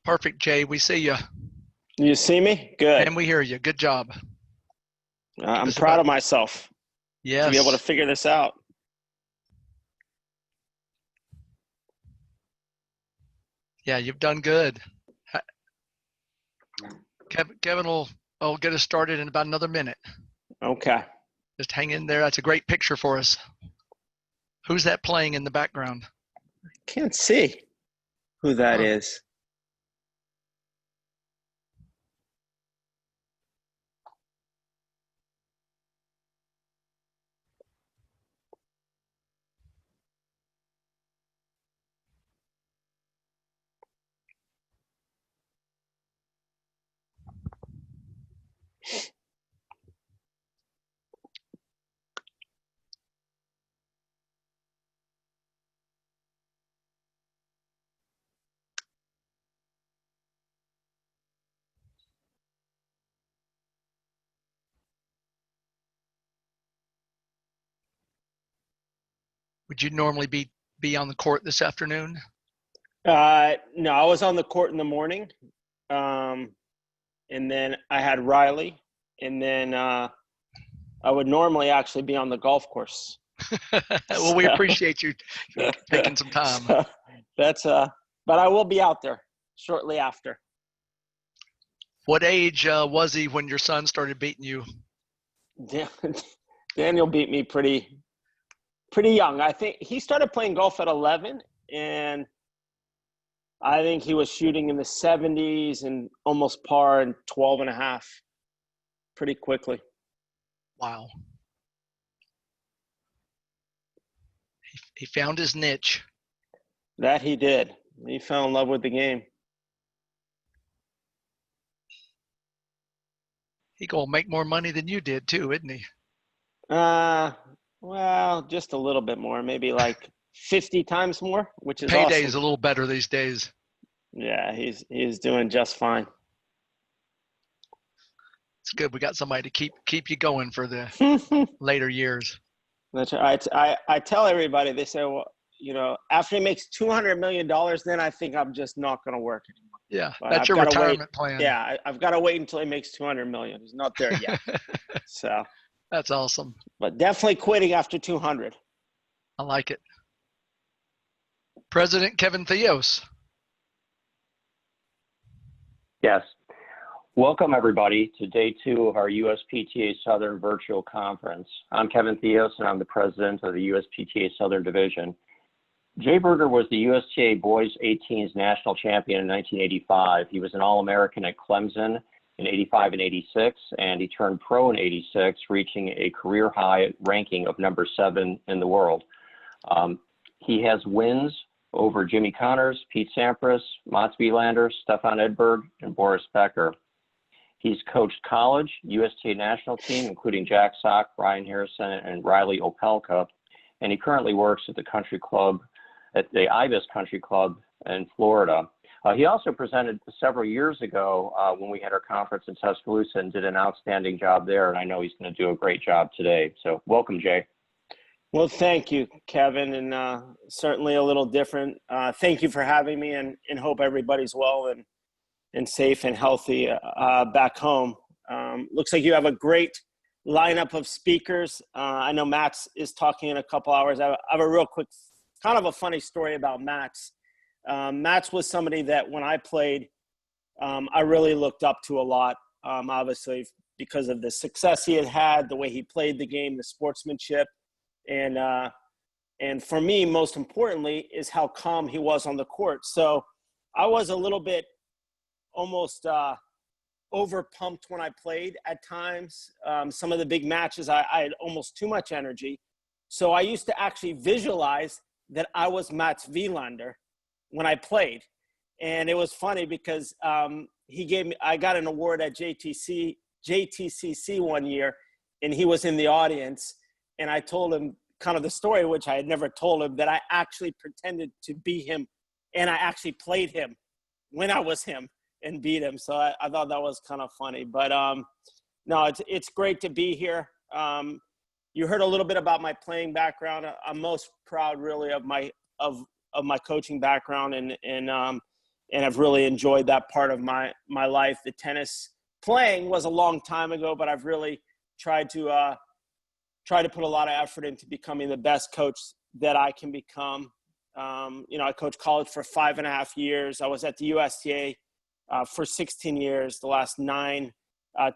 Perfect, Jay. We see you. You see me? Good. And we hear you. Good job. I'm proud of myself. Yes. To be able to figure this out. Yeah, you've done good. Kevin will get us started in about another minute. Okay. Just hang in there. That's a great picture for us. Who's that playing in the background? Can't see who that is. Would you normally be on the court this afternoon? No, I was on the court in the morning. And then I had Riley. And then I would normally actually be on the golf course. Well, we appreciate you taking some time. So but I will be out there shortly after. What age was he when your son started beating you? Daniel beat me pretty young. I think he started playing golf at 11, and I think he was shooting in the 70s and almost par in 12 and a half pretty quickly. Wow. He found his niche. That he did. He fell in love with the game. He gonna make more money than you did too, isn't he? Well, just a little bit more, maybe like 50 times more, which is Payday awesome. is a little better these days. Yeah, he's doing just fine. It's good. We got somebody to keep you going for the later years. That's right. I tell everybody, they say, well, after he makes $200 million, then I think I'm just not going to work anymore. Yeah, but that's your retirement plan. Yeah, I've got to wait until he makes $200 million. He's not there yet. So that's awesome. But definitely quitting after 200. I like it. President Kevin Theos. Yes. Welcome, everybody, to day 2 of our USPTA Southern Virtual Conference. I'm Kevin Theos, and I'm the president of the USPTA Southern Division. Jay Berger was the USTA Boys 18s national champion in 1985. He was an All-American at Clemson in 85 and 86, and he turned pro in 86, reaching a career-high ranking of number 7 in the world. He has wins over Jimmy Connors, Pete Sampras, Mats Wilander, Stefan Edberg, and Boris Becker. He's coached college, USTA national team, including Jack Sock, Brian Harrison, and Riley Opelka, and he currently works at the country club, at the Ibis Country Club in Florida. He also presented several years ago when we had our conference in Tuscaloosa and did an outstanding job there, and I know he's going to do a great job today. So welcome, Jay. Well, thank you, Kevin, and certainly a little different. Thank you for having me, and hope everybody's well and safe and healthy back home. Looks like you have a great lineup of speakers. I know Max is talking in a couple hours. I have a real quick kind of a funny story about Max. Max was somebody that when I played, I really looked up to a lot, obviously because of the success he had, the way he played the game, the sportsmanship. And for me, most importantly, is how calm he was on the court. So I was a little bit almost over pumped when I played at times. Some of the big matches, I had almost too much energy. So I used to actually visualize that I was Mats Wilander when I played. And it was funny because I got an award at JTCC one year, and he was in the audience. And I told him kind of the story, which I had never told him, that I actually pretended to be him, and I actually played him when I was him and beat him. So I thought that was kind of funny. But no, it's great to be here. You heard a little bit about my playing background. I'm most proud really of my coaching background, and I've really enjoyed that part of my life. The tennis playing was a long time ago, but I've really tried to put a lot of effort into becoming the best coach that I can become. I coached college for 5.5 years. I was at the USTA for 16 years, the last 9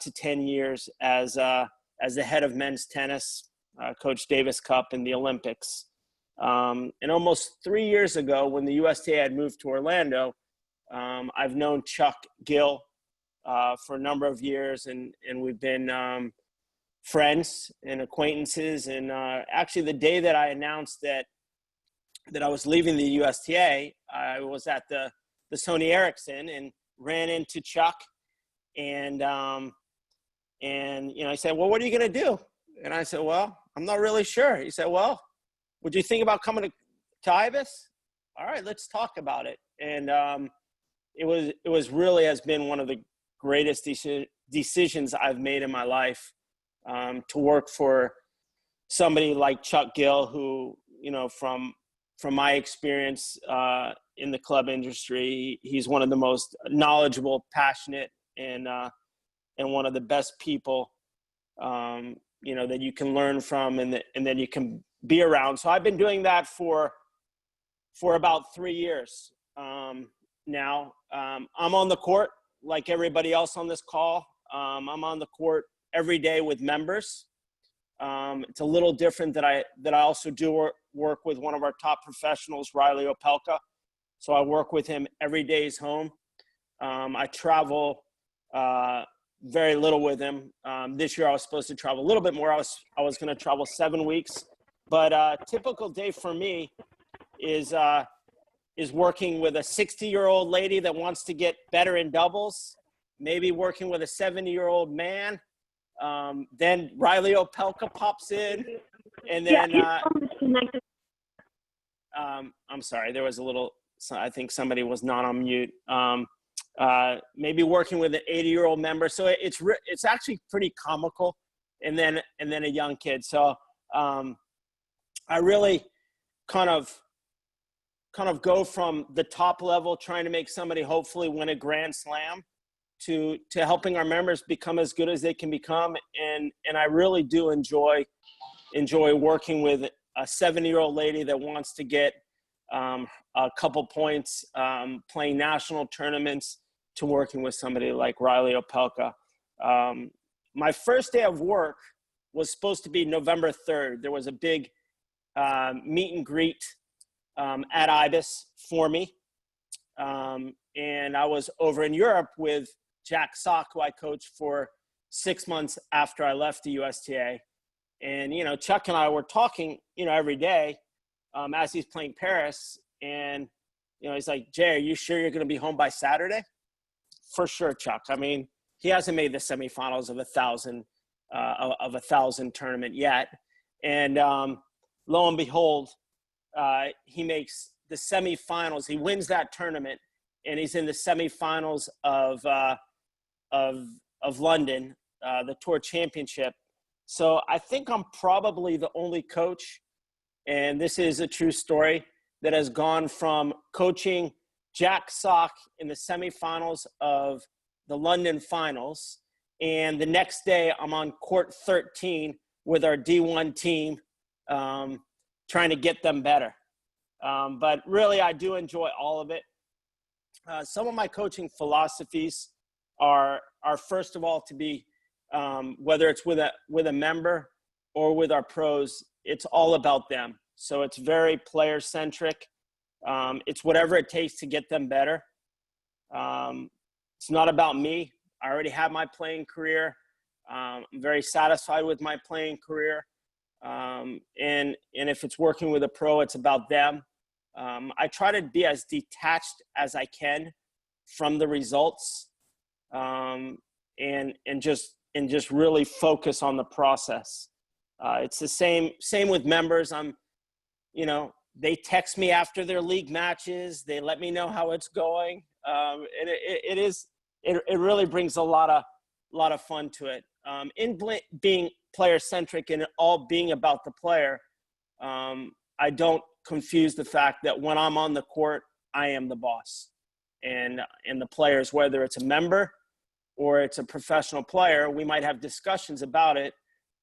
to 10 years as the head of men's tennis, coached Davis Cup and the Olympics. And almost 3 years ago, when the USTA had moved to Orlando, I've known Chuck Gill for a number of years, and we've been friends and acquaintances. And actually, the day that I announced that I was leaving the USTA, I was at the Sony Ericsson and ran into Chuck, and he said, "Well, what are you going to do?" And I said, "Well, I'm not really sure." He said, "Well, would you think about coming to Ibis?" All right, let's talk about it. And it was really has been one of the greatest decisions I've made in my life, to work for somebody like Chuck Gill, who, from my experience in the club industry, he's one of the most knowledgeable, passionate, and one of the best people, that you can learn from and that you can be around. So I've been doing that for about 3 years now. I'm on the court like everybody else on this call. I'm on the court every day with members. It's a little different that I also do work with one of our top professionals, Riley Opelka. So I work with him every day he's home. I travel very little with him. This year I was supposed to travel a little bit more. I was going to travel 7 weeks, but a typical day for me is working with a 60-year-old lady that wants to get better in doubles, maybe working with a 70-year-old man. Then Riley Opelka pops in, and then I'm sorry, there was a little, I think somebody was not on mute. Maybe working with an 80-year-old member. So it's actually pretty comical. And then a young kid. So I really kind of go from the top level, trying to make somebody hopefully win a Grand Slam, to helping our members become as good as they can become. And I really do enjoy working with a 70-year-old lady that wants to get a couple points playing national tournaments, to working with somebody like Riley Opelka. My first day of work was supposed to be November 3rd. There was a big meet and greet at Ibis for me. And I was over in Europe with Jack Sock, who I coached for 6 months after I left the USTA. And, Chuck and I were talking, every day as he's playing Paris. And, he's like, "Jay, are you sure you're going to be home by Saturday?" For sure, Chuck. I mean, he hasn't made the semifinals of a 1,000 tournament yet. And lo and behold, he makes the semifinals. He wins that tournament, and he's in the semifinals of London, the Tour Championship. So I think I'm probably the only coach, and this is a true story, that has gone from coaching Jack Sock in the semifinals of the London finals, and the next day I'm on court 13 with our D1 team, trying to get them better. But really, I do enjoy all of it. Some of my coaching philosophies are first of all to be, whether it's with a member or with our pros, it's all about them. So it's very player-centric. It's whatever it takes to get them better. It's not about me. I already have my playing career. I'm very satisfied with my playing career. And if it's working with a pro, it's about them. I try to be as detached as I can from the results, and just really focus on the process. It's the same with members. They text me after their league matches. They let me know how it's going. It really brings a lot of fun to it. Being player-centric and all being about the player, I don't confuse the fact that when I'm on the court, I am the boss. And the players, whether it's a member or it's a professional player, we might have discussions about it,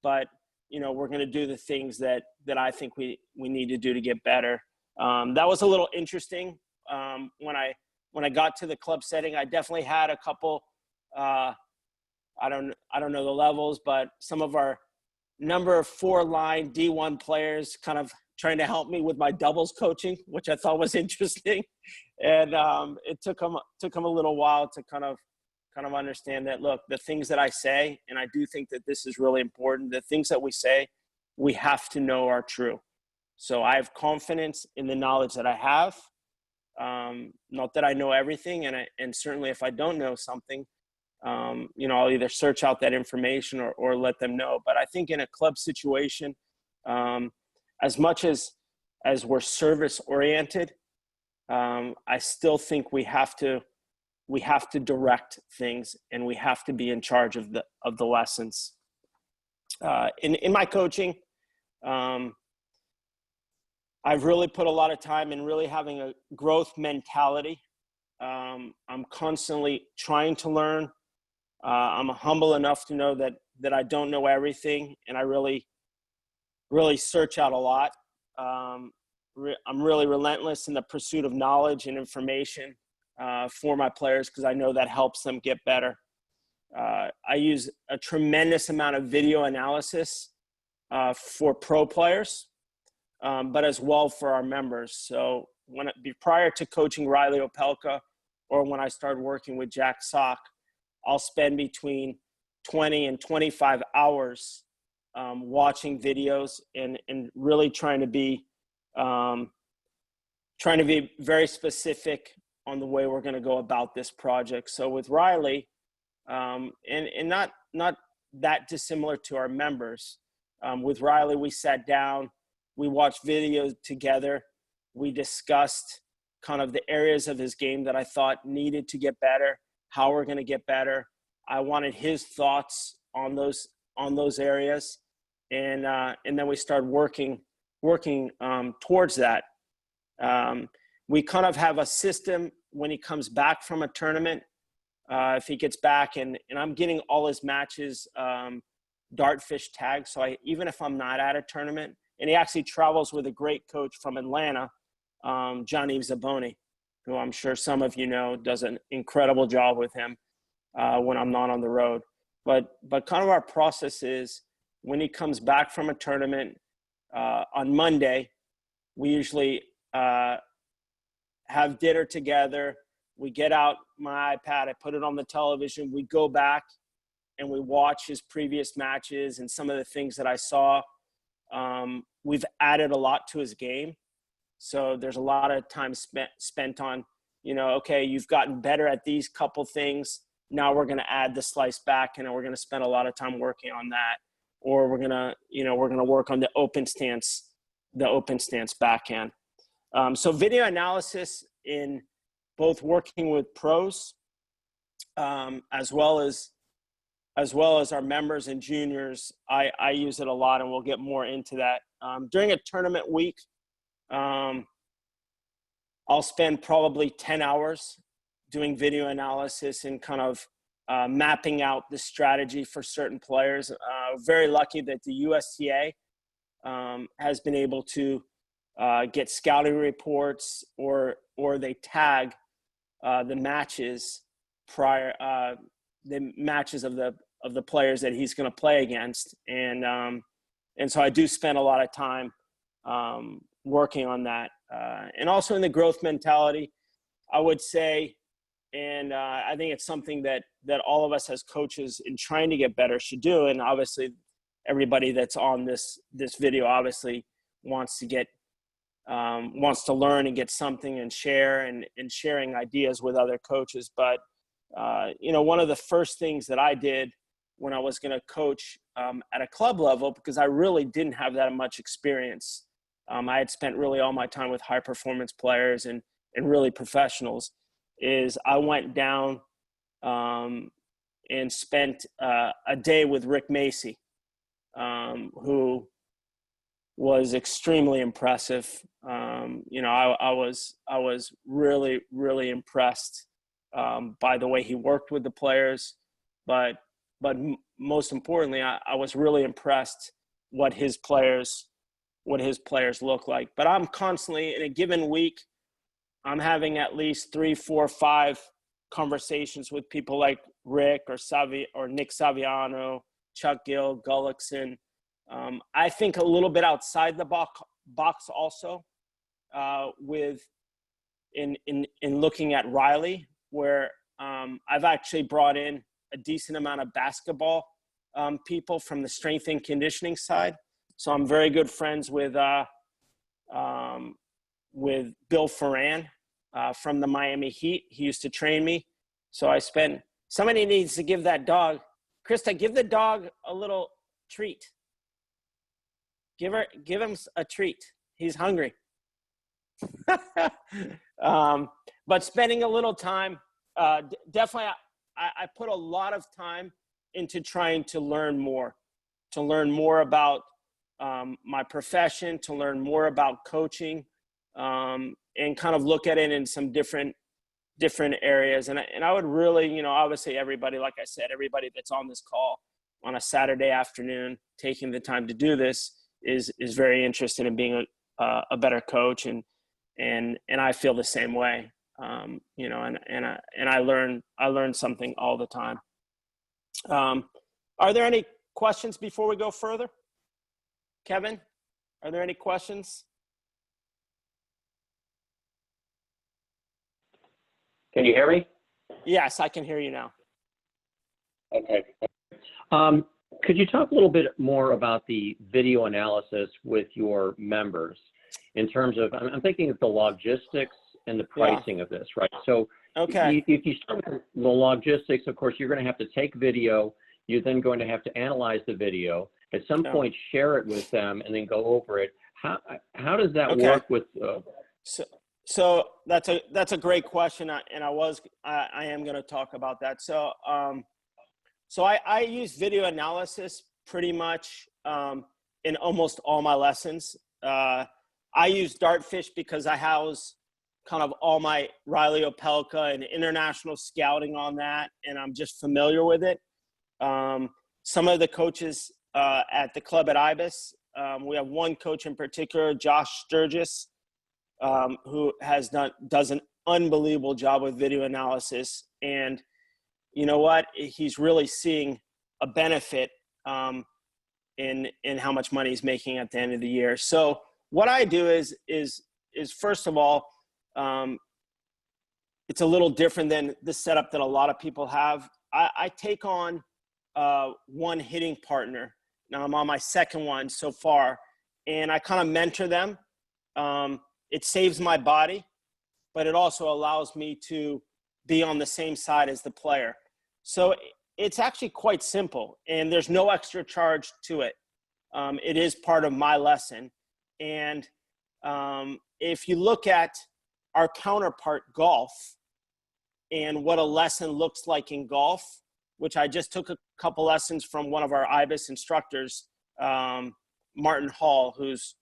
but we're going to do the things that I think we need to do to get better. That was a little interesting. When I got to the club setting, I definitely had a couple, I don't know the levels, but some of our number 4 line D1 players kind of trying to help me with my doubles coaching, which I thought was interesting. And it took them a little while to kind of understand that, look, the things that I say, and I do think that this is really important, the things that we say, we have to know are true. So I have confidence in the knowledge that I have. Not that I know everything, and certainly if I don't know something, I'll either search out that information or let them know. But I think in a club situation, as much as we're service oriented, I still think we have to direct things, and we have to be in charge of the lessons. In my coaching, I've really put a lot of time in really having a growth mentality. I'm constantly trying to learn. I'm humble enough to know that I don't know everything, and I really search out a lot. I'm really relentless in the pursuit of knowledge and information for my players, because I know that helps them get better. I use a tremendous amount of video analysis for pro players, but as well for our members. So prior to coaching Riley Opelka, or when I started working with Jack Sock, I'll spend between 20 and 25 hours watching videos and really trying to be very specific on the way we're going to go about this project. So with Riley, and not that dissimilar to our members, with Riley, we sat down, we watched videos together, we discussed kind of the areas of his game that I thought needed to get better, how we're going to get better. I wanted his thoughts on those areas, and then we started working towards that. We kind of have a system when he comes back from a tournament. If he gets back, and I'm getting all his matches dartfish tagged, so even if I'm not at a tournament, and he actually travels with a great coach from Atlanta, Johnny Zaboni, who I'm sure some of you know does an incredible job with him when I'm not on the road. But kind of our process is, when he comes back from a tournament on Monday, we usually have dinner together. We get out my iPad, I put it on the television. We go back and we watch his previous matches and some of the things that I saw. We've added a lot to his game. So there's a lot of time spent on, okay, you've gotten better at these couple things. Now we're going to add the slice back, and we're going to spend a lot of time working on that. Or we're going to work on the open stance backhand. So video analysis in both working with pros, as well as our members and juniors, I use it a lot, and we'll get more into that. During a tournament week, I'll spend probably 10 hours doing video analysis and kind of mapping out the strategy for certain players. Very lucky that the USTA has been able to get scouting reports, or they tag the matches prior, the matches of the players that he's going to play against, and so I do spend a lot of time working on that, and also in the growth mentality, I would say. And I think it's something that all of us as coaches in trying to get better should do. And obviously, everybody that's on this video obviously wants to learn and get something and share, and sharing ideas with other coaches. But one of the first things that I did when I was going to coach at a club level, because I really didn't have that much experience. I had spent really all my time with high performance players and really professionals. Is I went down and spent a day with Rick Macy, who was extremely impressive. I was really, really impressed by the way he worked with the players, but most importantly, I was really impressed what his players look like. But I'm constantly, in a given week, I'm having at least 3, 4, 5 conversations with people like Rick or Nick Saviano, Chuck Gill, Gullickson. I think a little bit outside the box also, in looking at Riley, where I've actually brought in a decent amount of basketball people from the strength and conditioning side. So I'm very good friends with Bill Ferran from the Miami Heat. He used to train me. So somebody needs to give that dog, Krista, give the dog a little treat. Give him a treat. He's hungry. But spending a little time, definitely I put a lot of time into trying to learn more about my profession, to learn more about coaching, and kind of look at it in some different areas. And I would really, obviously everybody, like I said, everybody that's on this call on a Saturday afternoon, taking the time to do this is very interested in being a better coach. And I feel the same way, and I learn something all the time. Are there any questions before we go further? Kevin, are there any questions? Can you hear me? Yes, I can hear you now. Okay. Could you talk a little bit more about the video analysis with your members in terms of, I'm thinking of the logistics and the pricing of this, right? So okay. If you start with the logistics, of course, you're going to have to take video. You're then going to have to analyze the video. At some point, share it with them and then go over it. How does that work with? So that's a great question, and I am going to talk about that. So I use video analysis pretty much in almost all my lessons. I use Dartfish because I house kind of all my Riley Opelka and international scouting on that, and I'm just familiar with it. Some of the coaches at the club at Ibis, we have one coach in particular, Josh Sturgis, who does an unbelievable job with video analysis. And you know what? He's really seeing a benefit in how much money he's making at the end of the year. So what I do is first of all, it's a little different than the setup that a lot of people have. I take on one hitting partner. Now I'm on my second one so far, and I kind of mentor them. It saves my body, but it also allows me to be on the same side as the player. So it's actually quite simple, and there's no extra charge to it. It is part of my lesson. And if you look at our counterpart golf and what a lesson looks like in golf, which I just took a couple lessons from one of our IBIS instructors, Martin Hall, who's,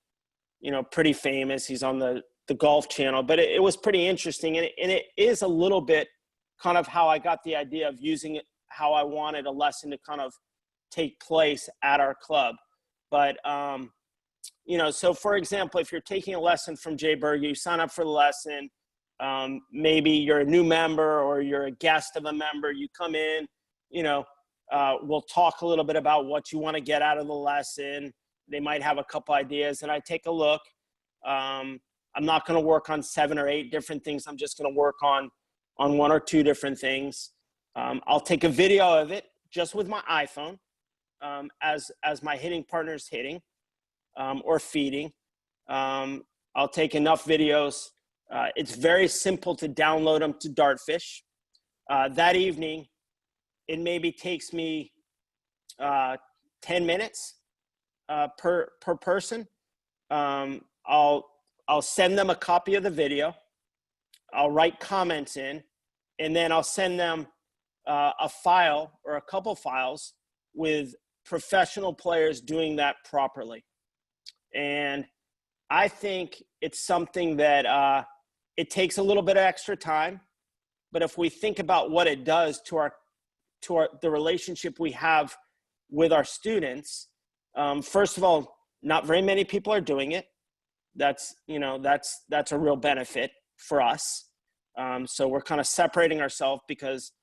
pretty famous. He's on the golf channel, but it was pretty interesting. And it is a little bit kind of how I got the idea of using it, how I wanted a lesson to kind of take place at our club. But so for example, if you're taking a lesson from Jay Berger, you sign up for the lesson. Maybe you're a new member or you're a guest of a member. You come in, we'll talk a little bit about what you want to get out of the lesson. They might have a couple ideas, and I take a look. I'm not going to work on 7 or 8 different things. I'm just going to work on 1 or 2 different things. I'll take a video of it just with my iPhone as my hitting partner's hitting or feeding. I'll take enough videos. It's very simple to download them to Dartfish. That evening, it maybe takes me 10 minutes per person. I'll send them a copy of the video. I'll write comments in, and then I'll send them a file or a couple files with professional players doing that properly. And I think it's something that it takes a little bit of extra time, but if we think about what it does to the relationship we have with our students, first of all, not very many people are doing it. That's a real benefit for us. So we're kind of separating ourselves because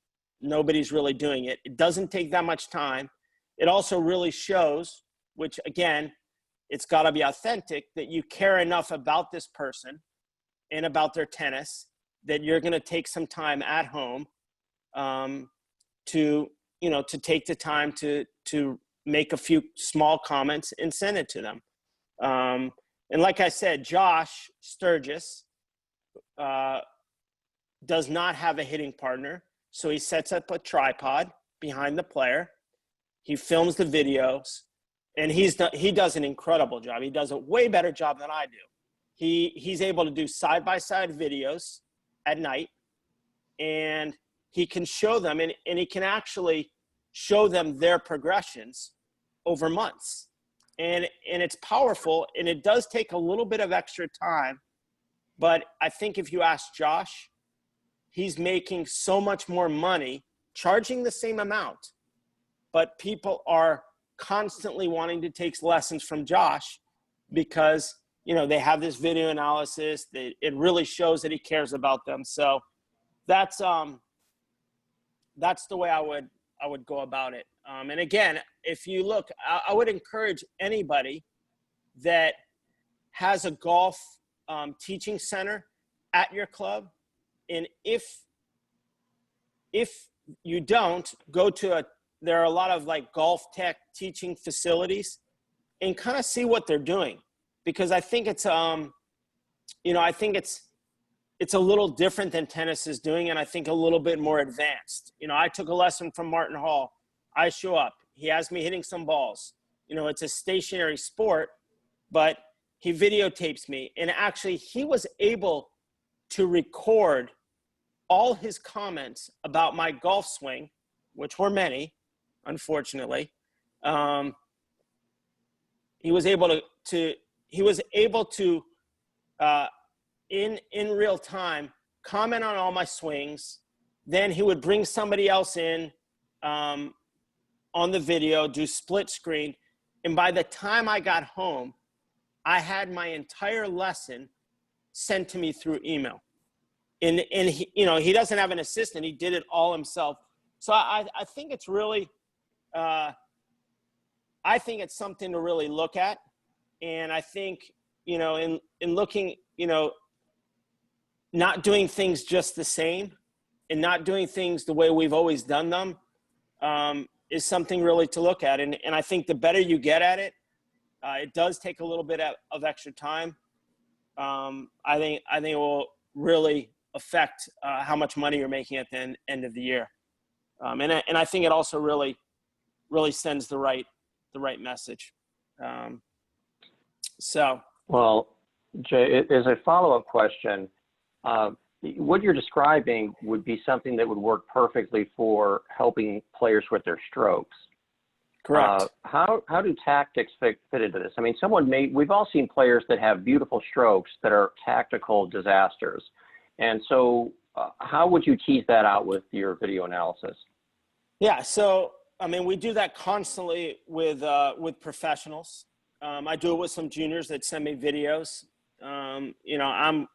nobody's really doing it. It doesn't take that much time. It also really shows, which again, it's got to be authentic, that you care enough about this person and about their tennis that you're going to take some time at home to take the time to make a few small comments and send it to them. And like I said, Josh Sturgis does not have a hitting partner. So he sets up a tripod behind the player. He films the videos, and he does an incredible job. He does a way better job than I do. He's able to do side-by-side videos at night, and he can show them, and he can actually show them their progressions over months. And it's powerful, and it does take a little bit of extra time. But I think if you ask Josh, he's making so much more money, charging the same amount. But people are constantly wanting to take lessons from Josh because, they have this video analysis. It really shows that he cares about them. So that's the way I would go about it. And again, if you look, I would encourage anybody that has a golf teaching center at your club. And if you don't, there are a lot of like golf tech teaching facilities and kind of see what they're doing. Because I think it's, I think it's a little different than tennis is doing, and I think a little bit more advanced. I took a lesson from Martin Hall. I show up. He has me hitting some balls. It's a stationary sport, but he videotapes me. And actually, he was able to record all his comments about my golf swing, which were many, unfortunately. He was able to in real time comment on all my swings. Then he would bring somebody else in on the video, do split screen. And by the time I got home, I had my entire lesson sent to me through email. And he, he doesn't have an assistant. He did it all himself. So I think it's really, I think it's something to really look at. And I think, in looking, not doing things just the same and not doing things the way we've always done them is something really to look at. And I think the better you get at it, it does take a little bit of extra time. I think it will really affect how much money you're making at the end of the year. And I think it also really sends the right message. Well, Jay, as a follow-up question, what you're describing would be something that would work perfectly for helping players with their strokes. Correct. How do tactics fit into this? I mean, we've all seen players that have beautiful strokes that are tactical disasters. And so how would you tease that out with your video analysis? Yeah. So, I mean, we do that constantly with professionals. I do it with some juniors that send me videos. I'm,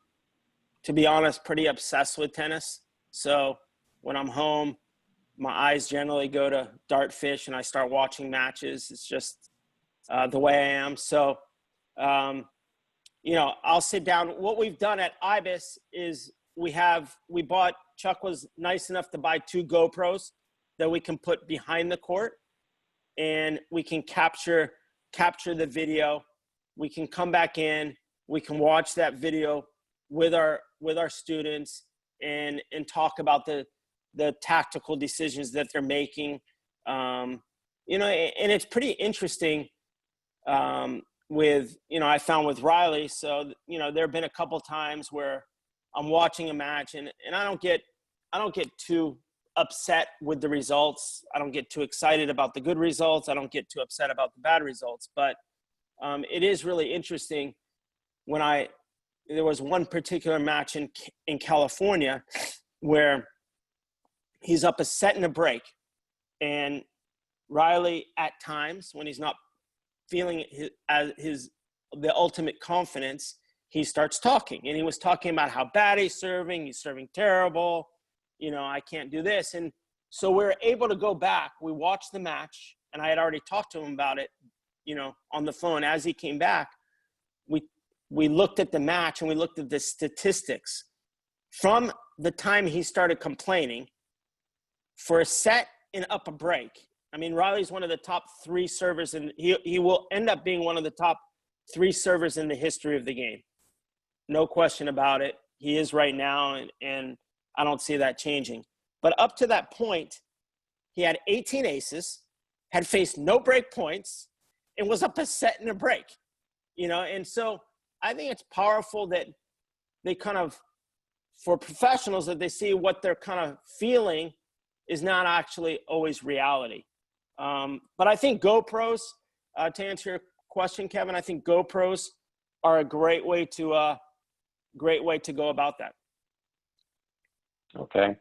to be honest, pretty obsessed with tennis. So when I'm home, my eyes generally go to Dartfish and I start watching matches. It's just the way I am. So, I'll sit down. What we've done at IBIS is Chuck was nice enough to buy 2 GoPros that we can put behind the court, and we can capture the video. We can come back in, we can watch that video with our students and talk about the tactical decisions that they're making. And it's pretty interesting I found with Riley. So, there have been a couple times where I'm watching a match and I don't get too upset with the results. I don't get too excited about the good results. I don't get too upset about the bad results. But it is really interesting there was one particular match in California where he's up a set and a break, and Riley at times when he's not feeling the ultimate confidence, he starts talking, and he was talking about how bad he's serving terrible. I can't do this. And so we're able to go back. We watched the match, and I had already talked to him about it, on the phone as he came back. We looked at the match and we looked at the statistics from the time he started complaining for a set and up a break. I mean, Riley's one of the top 3 servers, and he will end up being one of the top 3 servers in the history of the game. No question about it. He is right now, and I don't see that changing. But up to that point, he had 18 aces, had faced no break points, and was up a set and a break. And so I think it's powerful that they kind of, for professionals, that they see what they're kind of feeling is not actually always reality. But I think GoPros, to answer your question, Kevin, I think GoPros are a great way to go about that. Okay.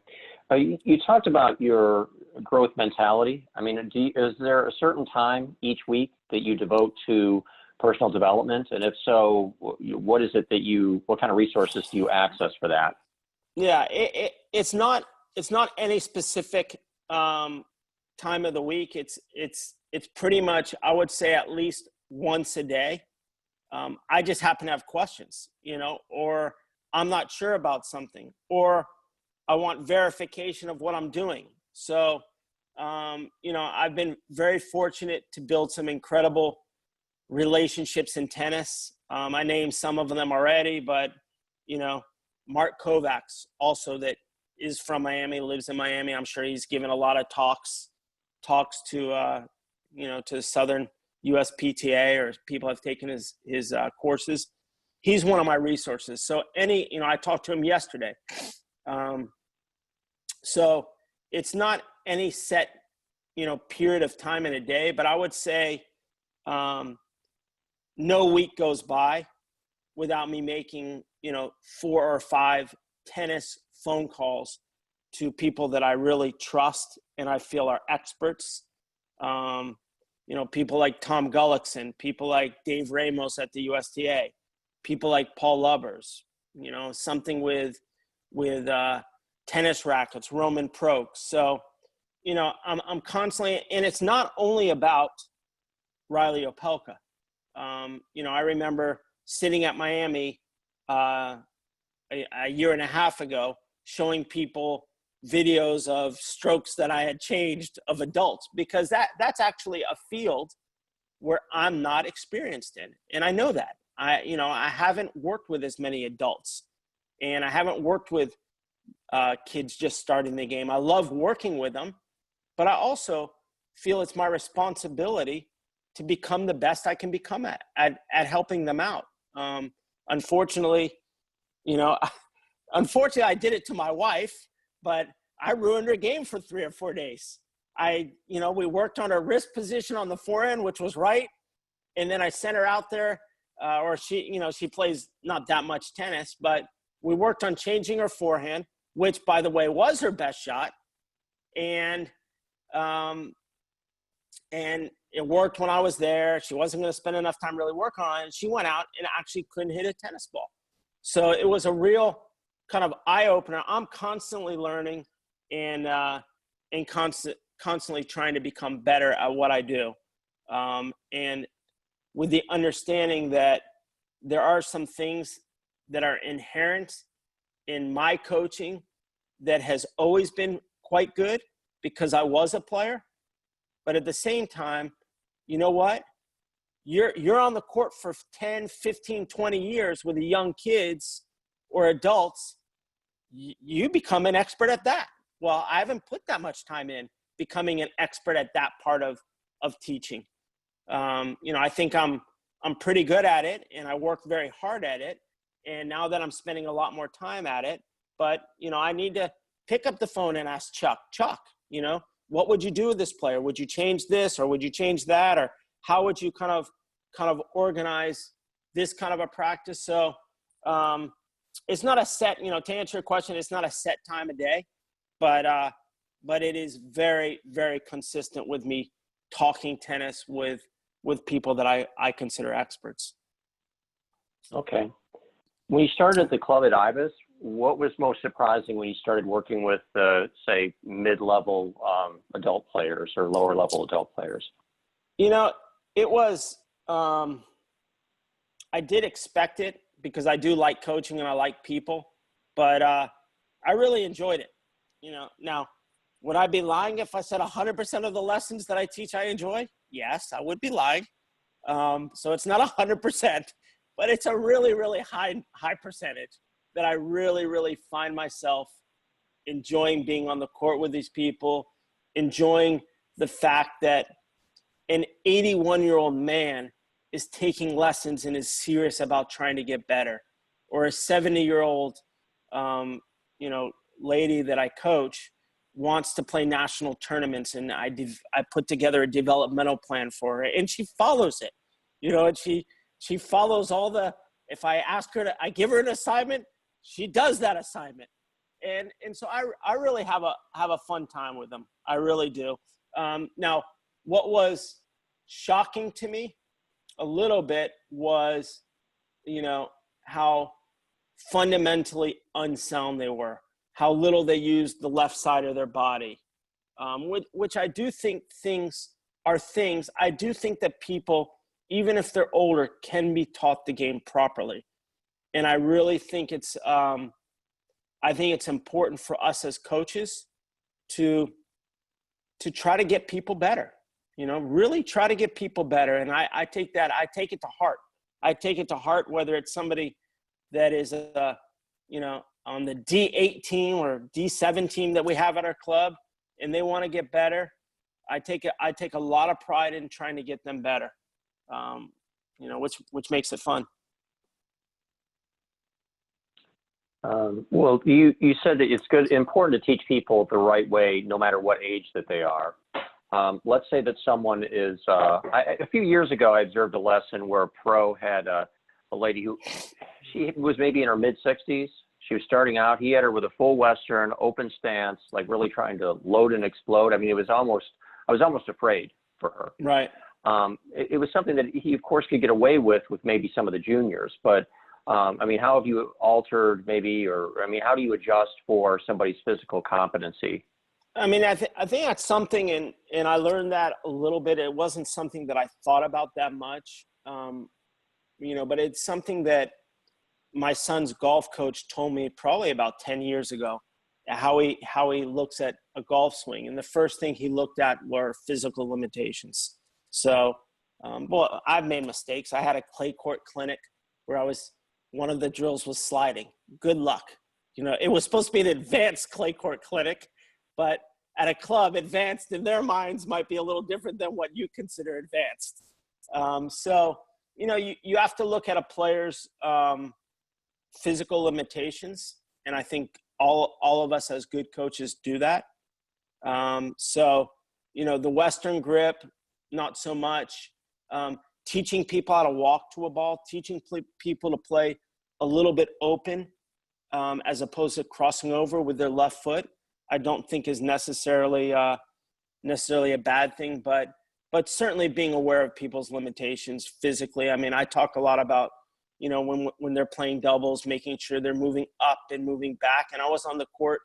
You talked about your growth mentality. I mean, is there a certain time each week that you devote to personal development? And if so, what kind of resources do you access for that? Yeah, it's not any specific time of the week. It's pretty much, I would say, at least once a day. I just happen to have questions, or I'm not sure about something, or I want verification of what I'm doing. So, I've been very fortunate to build some incredible relationships in tennis. I named some of them already, but, Mark Kovacs also, that is from Miami, lives in Miami. I'm sure he's given a lot of talks to, to Southern USPTA, or people have taken his courses. He's one of my resources. So I talked to him yesterday. So it's not any set, period of time in a day, but I would say no week goes by without me making, 4 or 5 tennis phone calls to people that I really trust and I feel are experts. People like Tom Gullickson, people like Dave Ramos at the USTA, people like Paul Lubbers, something with tennis rackets, Roman Prokes. So, I'm constantly, and it's not only about Riley Opelka. I remember sitting at Miami a year and a half ago, showing people videos of strokes that I had changed of adults, because that's actually a field where I'm not experienced in. And I know that. I haven't worked with as many adults, and I haven't worked with kids just starting the game. I love working with them, but I also feel it's my responsibility to become the best I can become at helping them out. Unfortunately, I did it to my wife, but I ruined her game for 3 or 4 days. We worked on her wrist position on the forehand, which was right. And then I sent her out there, or she plays not that much tennis, but we worked on changing her forehand, which, by the way, was her best shot. And And it worked when I was there. She wasn't going to spend enough time really working on it. And she went out and actually couldn't hit a tennis ball. So it was a real kind of eye opener. I'm constantly learning and constantly trying to become better at what I do. And with the understanding that there are some things that are inherent in my coaching that has always been quite good because I was a player. But at the same time, you know what? You're on the court for 10, 15, 20 years with the young kids or adults. You become an expert at that. Well, I haven't put that much time in becoming an expert at that part of teaching. I think I'm pretty good at it, and I work very hard at it. And now that I'm spending a lot more time at it, but I need to pick up the phone and ask Chuck, what would you do with this player? Would you change this, or would you change that? Or how would you kind of organize this kind of a practice? So it's not a set, to answer your question, it's not a set time a day, but it is very, very consistent with me talking tennis with people that I consider experts. Okay. When you started at the club at Ibis, what was most surprising when you started working with, say, mid-level adult players or lower-level adult players? It was I did expect it because I do like coaching and I like people, but I really enjoyed it. Now, would I be lying if I said 100% of the lessons that I teach I enjoy? Yes, I would be lying. So it's not 100%, but it's a really, really high percentage that I really, really find myself enjoying being on the court with these people, enjoying the fact that an 81-year-old man is taking lessons and is serious about trying to get better, or a 70-year-old, lady that I coach wants to play national tournaments, and I put together a developmental plan for her, and she follows it, and she follows all the. If I ask her I give her an assignment, she does that assignment, and so I really have a fun time with them. I really do. Now, what was shocking to me a little bit was, how fundamentally unsound they were, how little they used the left side of their body, which I do think things are things. I do think that people, even if they're older, can be taught the game properly. And I really think it's important for us as coaches to try to get people better, really try to get people better. And I take it to heart. I take it to heart, whether it's somebody that is, on the D8 team or D7 team that we have at our club, and they want to get better. I take a lot of pride in trying to get them better, which makes it fun. Well, you said that it's important to teach people the right way, no matter what age that they are. Let's say that someone is, a few years ago, I observed a lesson where a pro had a lady who, she was maybe in her mid-60s. She was starting out. He had her with a full Western, open stance, like really trying to load and explode. I mean, I was almost afraid for her. Right. It was something that he, of course, could get away with maybe some of the juniors. But, how have you altered maybe, how do you adjust for somebody's physical competency? I think that's something, and I learned that a little bit. It wasn't something that I thought about that much, but it's something that my son's golf coach told me probably about 10 years ago, how he looks at a golf swing. And the first thing he looked at were physical limitations. So, I've made mistakes. I had a clay court clinic where one of the drills was sliding. Good luck. It was supposed to be an advanced clay court clinic, but at a club, advanced in their minds might be a little different than what you consider advanced. So, you have to look at a player's physical limitations, and I think all of us as good coaches do that. So, the Western grip, not so much. Teaching people how to walk to a ball, teaching people to play a little bit open as opposed to crossing over with their left foot, I don't think is necessarily a bad thing. But but certainly being aware of people's limitations physically. I mean, I talk a lot about, when they're playing doubles, making sure they're moving up and moving back. And I was on the court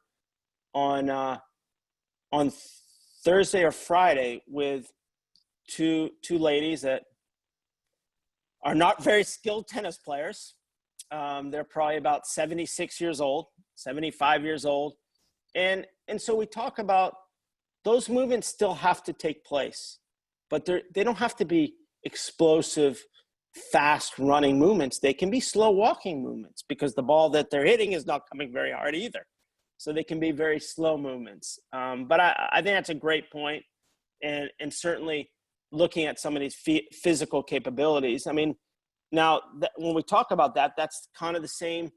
on Thursday or Friday with two ladies that are not very skilled tennis players. They're probably about 76 years old, 75 years old. And so we talk about those movements still have to take place, but they don't have to be explosive, fast running movements. They can be slow walking movements because the ball that they're hitting is not coming very hard either. So they can be very slow movements. But I think that's a great point. And certainly looking at some of these physical capabilities. I mean, now when we talk about that, that's kind of the same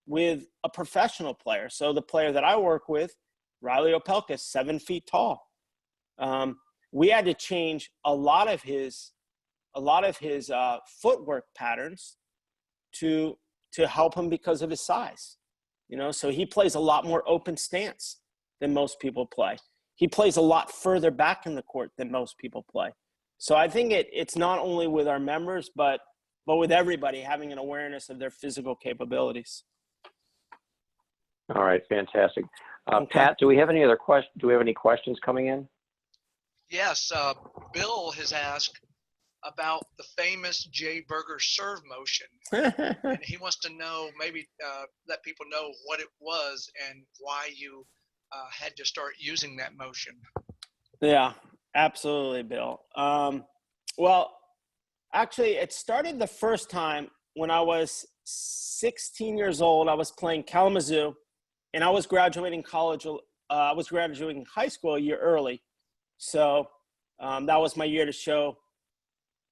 with a professional player. So the player that I work with, Riley Opelka, 7 feet tall. We had to change a lot of his footwork patterns to help him because of his size. So he plays a lot more open stance than most people play. He plays a lot further back in the court than most people play. So I think it's not only with our members, but with everybody having an awareness of their physical capabilities. All right, fantastic. Okay. Pat, do we have any other questions? Do we have any questions coming in? Yes, Bill has asked about the famous Jay Berger serve motion. And he wants to know, maybe let people know what it was and why you had to start using that motion. Yeah, absolutely, Bill. Well, actually, it started the first time when I was 16 years old. I was playing Kalamazoo, and I was graduating college. I was graduating high school a year early. So that was my year to show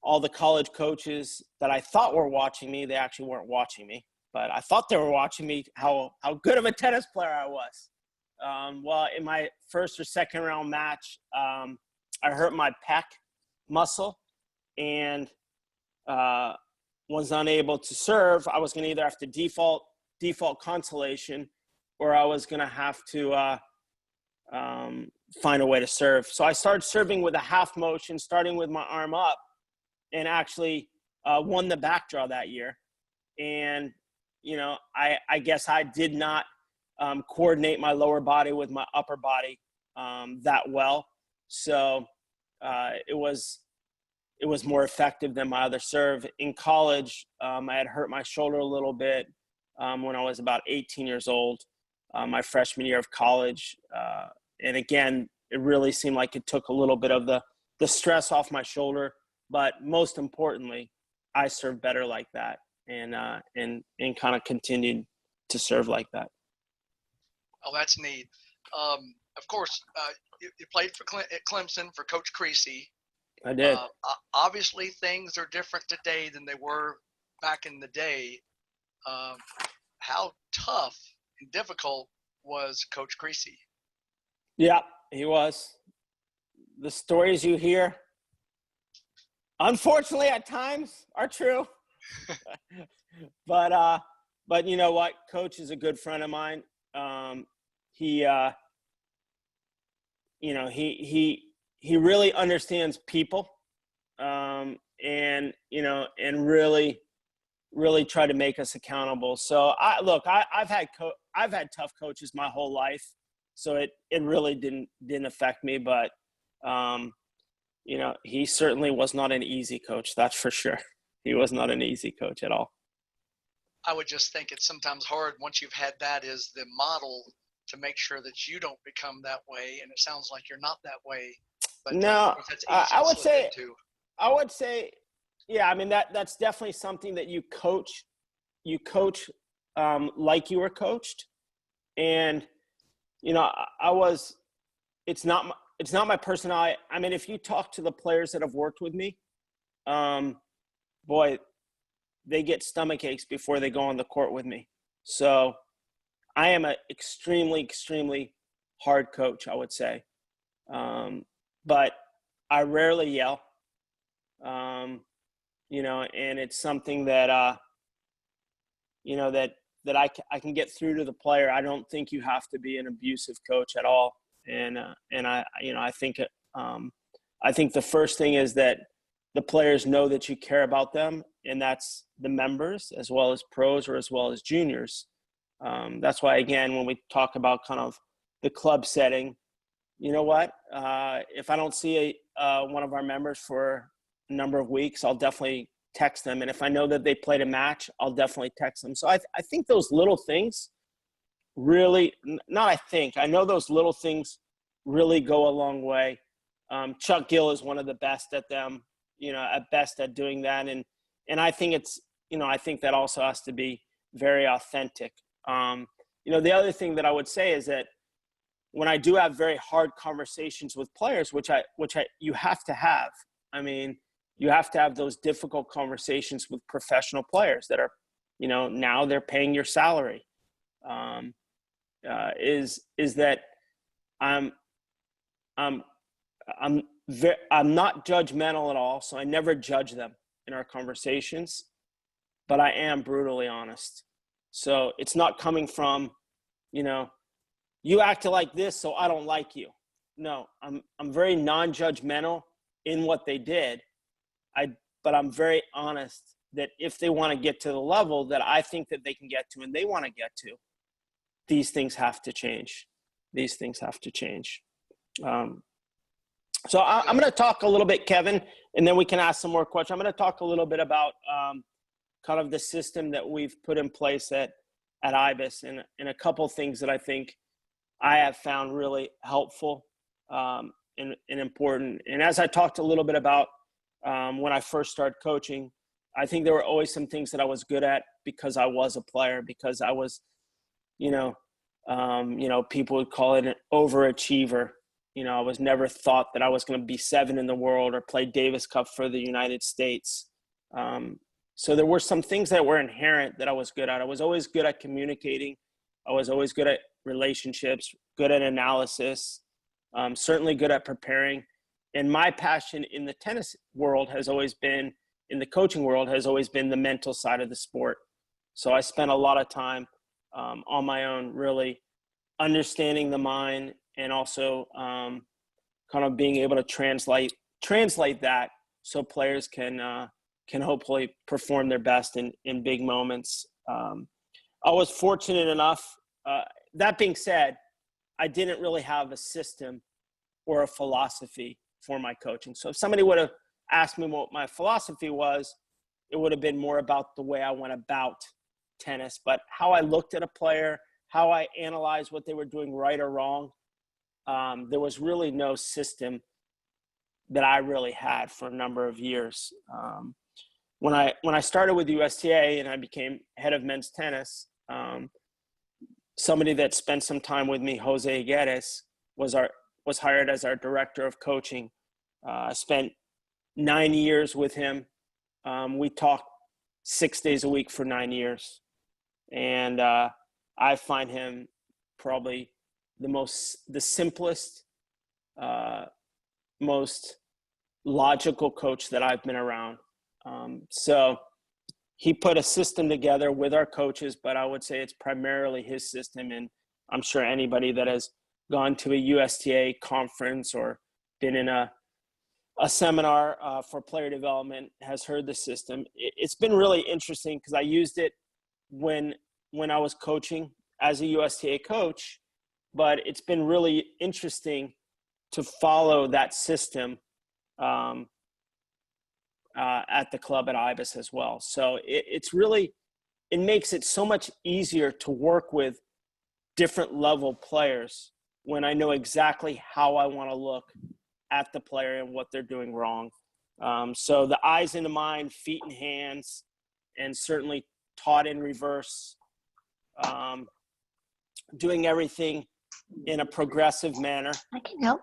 all the college coaches that I thought were watching me. They actually weren't watching me, but I thought they were watching me, how good of a tennis player I was. Well, in my first or second round match, I hurt my pec muscle and was unable to serve. I was going to either have to default consolation, or I was going to have to find a way to serve. So I started serving with a half motion, starting with my arm up, and actually won the back draw that year. And, I guess I did not coordinate my lower body with my upper body that well. So it was more effective than my other serve. In college, I had hurt my shoulder a little bit when I was about 18 years old, my freshman year of college. And again, it really seemed like it took a little bit of the stress off my shoulder. But most importantly, I served better like that and kind of continued to serve like that. Oh, that's neat. Of course, you played at Clemson for Coach Creasy. I did. Obviously, things are different today than they were back in the day. How tough and difficult was Coach Creasy? Yeah, he was. The stories you hear, unfortunately, at times are true. But you know what? Coach is a good friend of mine. He really understands people, and really try to make us accountable. So I've had tough coaches my whole life, so it really didn't affect me. But he certainly was not an easy coach. That's for sure. He was not an easy coach at all. I would just think it's sometimes hard once you've had that as the model to make sure that you don't become that way. And it sounds like you're not that way. But no, that's I would say, yeah, I mean, that's definitely something that you coach like you were coached. And, it's not my personality. I mean, if you talk to the players that have worked with me, boy, they get stomach aches before they go on the court with me. So I am an extremely, extremely hard coach, I would say. But I rarely yell, and it's something that, that I can get through to the player. I don't think you have to be an abusive coach at all. And I think I think the first thing is that the players know that you care about them, and that's the members as well as pros or as well as juniors. That's why, again, when we talk about kind of the club setting, you know what? If I don't see one of our members for a number of weeks, I'll definitely text them. And if I know that they played a match, I'll definitely text them. So I think those little things really, I know those little things really go a long way. Chuck Gill is one of the best at them, at best at doing that. And I think I think that also has to be very authentic. The other thing that I would say is that when I do have very hard conversations with players, which you have to have, you have to have those difficult conversations with professional players that are, now they're paying your salary. Is that I'm not judgmental at all, so I never judge them in our conversations, but I am brutally honest. So it's not coming from, you acted like this, so I don't like you. No, I'm very non-judgmental in what they did. But I'm very honest that if they want to get to the level that I think that they can get to and they want to get to, these things have to change. These things have to change. So I'm going to talk a little bit, Kevin, and then we can ask some more questions. I'm going to talk a little bit about kind of the system that we've put in place at IBIS and a couple of things that I think I have found really helpful and important. And as I talked a little bit about when I first started coaching, I think there were always some things that I was good at because I was a player, because I was, people would call it an overachiever. I was never thought that I was going to be 7 in the world or play Davis Cup for the United States. So there were some things that were inherent that I was good at. I was always good at communicating. I was always good at relationships, good at analysis, certainly good at preparing. And my passion in the tennis world has always been, in the coaching world, has always been the mental side of the sport. So I spent a lot of time on my own, really understanding the mind and also kind of being able to translate that so players can hopefully perform their best in big moments. I was fortunate enough. That being said, I didn't really have a system or a philosophy for my coaching. So if somebody would have asked me what my philosophy was, it would have been more about the way I went about tennis. But how I looked at a player, how I analyzed what they were doing right or wrong, there was really no system that I really had for a number of years. When I started with USTA and I became head of men's tennis, somebody that spent some time with me, Jose Guedes, was hired as our director of coaching. I spent 9 years with him. We talked 6 days a week for 9 years. And I find him probably the simplest, most logical coach that I've been around. So he put a system together with our coaches, but I would say it's primarily his system. And I'm sure anybody that has gone to a USTA conference or been in a seminar for player development has heard the system. It's been really interesting because I used it when I was coaching as a USTA coach, but it's been really interesting to follow that system at the club at IBIS as well. So it makes it so much easier to work with different level players when I know exactly how I want to look at the player and what they're doing wrong. So the eyes in the mind, feet and hands, and certainly taught in reverse, doing everything in a progressive manner. I can help.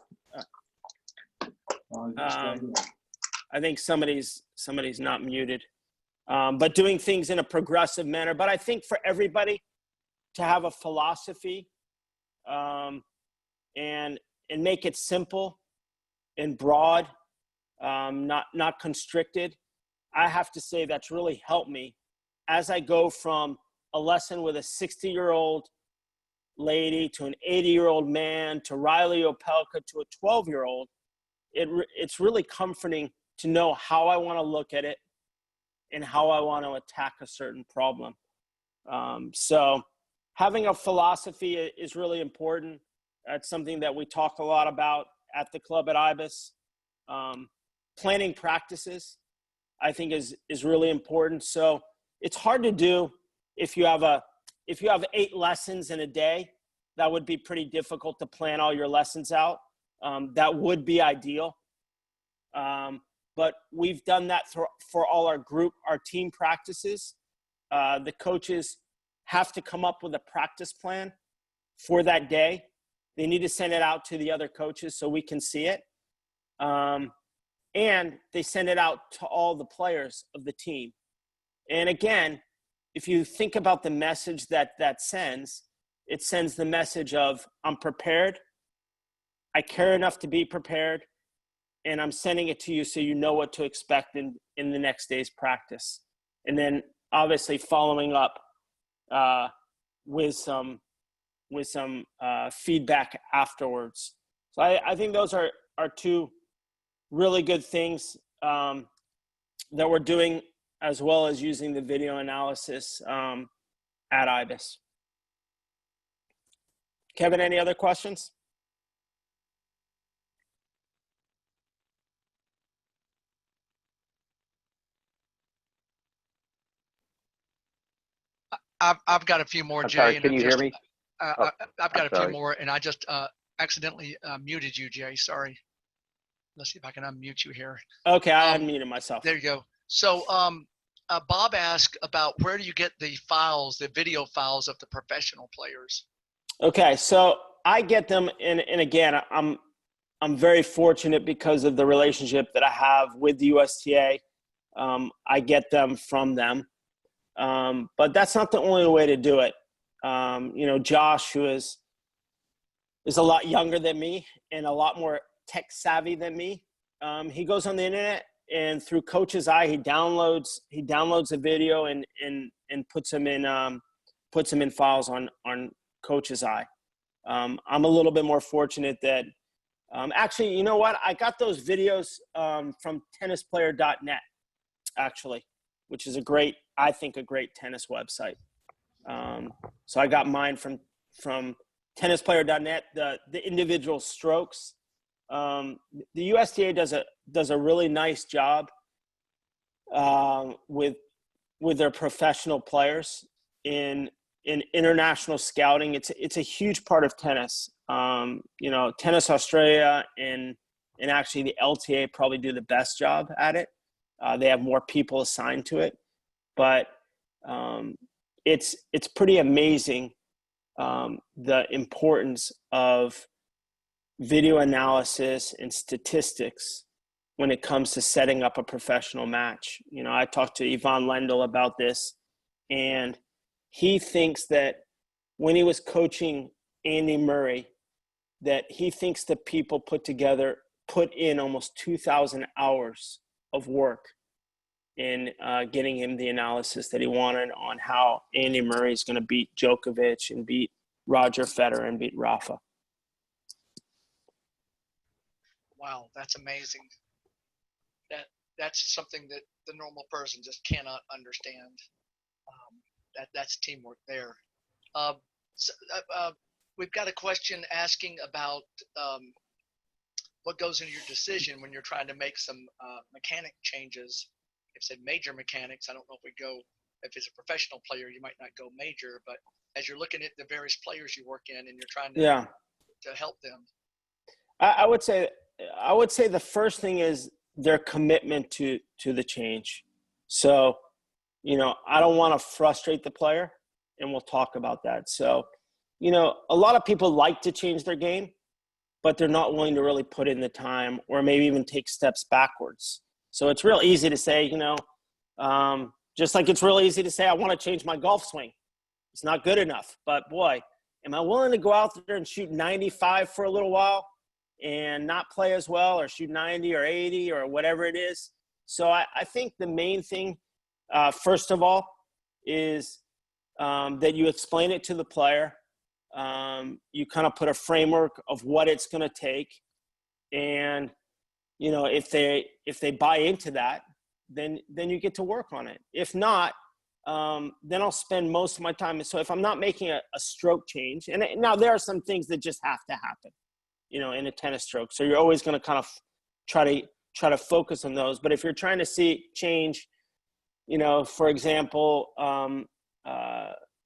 I think somebody's not muted, but doing things in a progressive manner. But I think for everybody to have a philosophy and make it simple and broad, not constricted, I have to say that's really helped me as I go from a lesson with a 60-year-old lady to an 80-year-old man to Riley Opelka to a 12-year-old. it's really comforting to know how I want to look at it and how I want to attack a certain problem. So having a philosophy is really important. That's something that we talk a lot about at the club at IBIS. Planning practices, I think, is really important. So it's hard to do if you have 8 lessons in a day. That would be pretty difficult to plan all your lessons out. That would be ideal. But we've done that for all our team practices. The coaches have to come up with a practice plan for that day. They need to send it out to the other coaches so we can see it. And they send it out to all the players of the team. And again, if you think about the message that sends, it sends the message of, I'm prepared, I care enough to be prepared, and I'm sending it to you so you know what to expect in the next day's practice. And then obviously following up with some feedback afterwards. So I think those are 2 really good things that we're doing, as well as using the video analysis at IBIS. Kevin, any other questions? I've got a few more, I'm Jay. sorry, And can you hear me? I've got a few sorry. more, and I just accidentally muted you, Jay. Sorry. Let's see if I can unmute you here. Okay, I unmuted myself. There you go. So Bob asked about where do you get the video files of the professional players? Okay, so I get them, and again, I'm very fortunate because of the relationship that I have with the USTA. I get them from them. But that's not the only way to do it. Josh, who is a lot younger than me and a lot more tech savvy than me, he goes on the internet, and through Coach's Eye, he downloads a video and puts them in files on Coach's Eye. I'm a little bit more fortunate that actually, you know what? I got those videos from tennisplayer.net, actually, which is a great tennis website. So I got mine from tennisplayer.net, the individual strokes. The USTA does a really nice job with their professional players in international scouting. It's a huge part of tennis. Tennis Australia and actually the LTA probably do the best job at it. They have more people assigned to it, but it's pretty amazing the importance of video analysis and statistics when it comes to setting up a professional match. I talked to Yvonne Lendl about this, and he thinks that when he was coaching Andy Murray, that he thinks that people put in almost 2,000 hours of work in getting him the analysis that he wanted on how Andy Murray is going to beat Djokovic and beat Roger Federer and beat Rafa. Wow, that's amazing. That's something that the normal person just cannot understand. That's teamwork there. We've got a question asking about what goes into your decision when you're trying to make some mechanic changes. If said major mechanics, I don't know if it's a professional player, you might not go major, but as you're looking at the various players you work in and you're trying to help them. I would say the first thing is their commitment to the change. So, I don't want to frustrate the player, and we'll talk about that. So, a lot of people like to change their game, but they're not willing to really put in the time or maybe even take steps backwards. So it's real easy to say, just like it's real easy to say, I want to change my golf swing. It's not good enough, but boy, am I willing to go out there and shoot 95 for a little while and not play as well, or shoot 90 or 80 or whatever it is. So I think the main thing, first of all, is that you explain it to the player. You kind of put a framework of what it's going to take, and if they buy into that, then you get to work on it. If not, then I'll spend most of my time. So if I'm not making a stroke change, and now there are some things that just have to happen, in a tennis stroke. So you're always going to kind of try to focus on those. But if you're trying to see change, for example,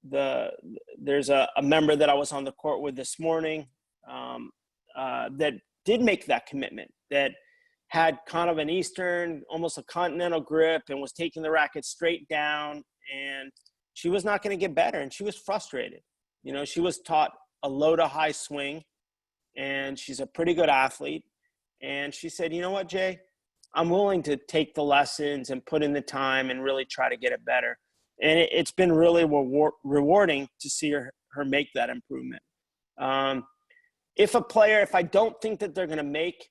there's a member that I was on the court with this morning that did make that commitment, that had kind of an Eastern, almost a continental grip, and was taking the racket straight down, and she was not going to get better, and she was frustrated. She was taught a low to high swing, and she's a pretty good athlete. And she said, you know what, Jay, I'm willing to take the lessons and put in the time and really try to get it better. And it's been really rewarding to see her make that improvement. If I don't think that they're going to make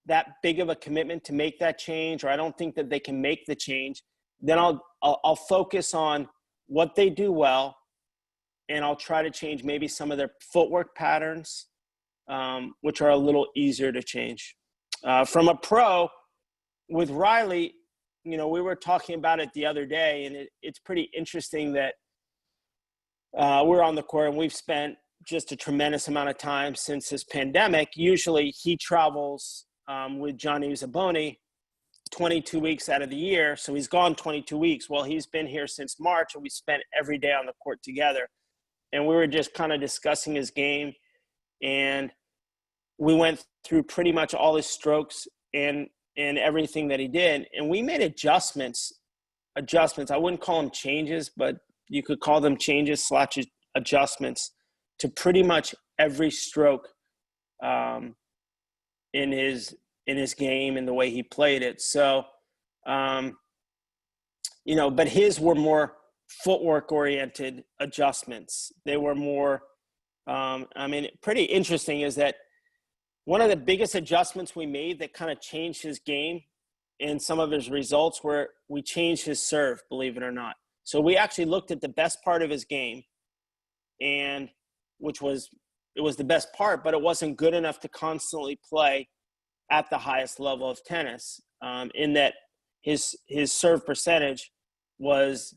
that big of a commitment to make that change, or I don't think that they can make the change, then I'll focus on what they do well, and I'll try to change maybe some of their footwork patterns, which are a little easier to change. From a pro, with Riley, we were talking about it the other day, and it's pretty interesting that we're on the court and we've spent just a tremendous amount of time since this pandemic. Usually he travels with Johnny Zaboni 22 weeks out of the year. So he's gone 22 weeks. Well, he's been here since March, and we spent every day on the court together. And we were just kind of discussing his game, and we went through pretty much all his strokes and everything that he did. And we made adjustments. I wouldn't call them changes, but you could call them changes / adjustments to pretty much every stroke in his game and the way he played it. So, but his were more footwork oriented adjustments. They were more, pretty interesting is that one of the biggest adjustments we made that kind of changed his game and some of his results were we changed his serve, believe it or not. So we actually looked at the best part of his game, and it was the best part, but it wasn't good enough to constantly play at the highest level of tennis, in that his serve percentage was